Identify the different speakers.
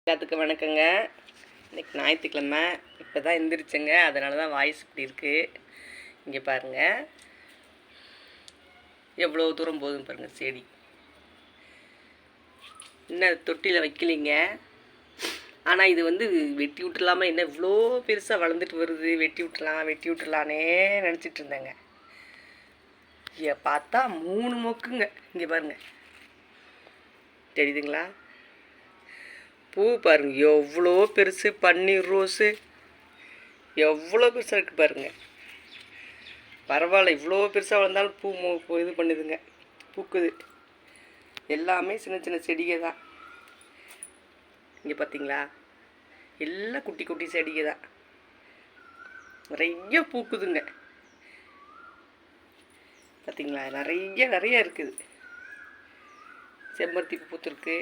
Speaker 1: எல்லாத்துக்கும் வணக்கங்க. இன்றைக்கி ஞாயிற்றுக்கிழமை. இப்போ தான் எந்திரிச்சேங்க, அதனால தான் வாய்ஸ் இப்படி இருக்குது. இங்கே பாருங்கள், எவ்வளோ தூரம் போதும் பாருங்கள் செடி. இன்னும் தொட்டியில் வைக்கலிங்க. ஆனால் இது வெட்டி விட்டுலாமல் என்ன இவ்வளோ பெருசாக வளர்ந்துட்டு வருது, வெட்டி விட்டுலானே நினச்சிட்டு இருந்தேங்க. பார்த்தா 3 மொக்குங்க. இங்கே பாருங்கள், தெரியுதுங்களா? பூ பாருங்க எவ்வளோ பெருசு. பன்னீர் ரோஸு எவ்வளோ பெருசாக இருக்குது பாருங்கள். பரவாயில்ல, இவ்வளோ பெருசாக வளர்ந்தாலும் பூ இது பண்ணுதுங்க, பூக்குது. எல்லாமே சின்ன சின்ன செடிகள் தான். இங்கே பார்த்தீங்களா, எல்லாம் குட்டி குட்டி செடிகள் தான். நிறைய பூக்குதுங்க. பார்த்தீங்களா, நிறைய இருக்குது. செம்பருத்தி பூ பூத்துருக்கு.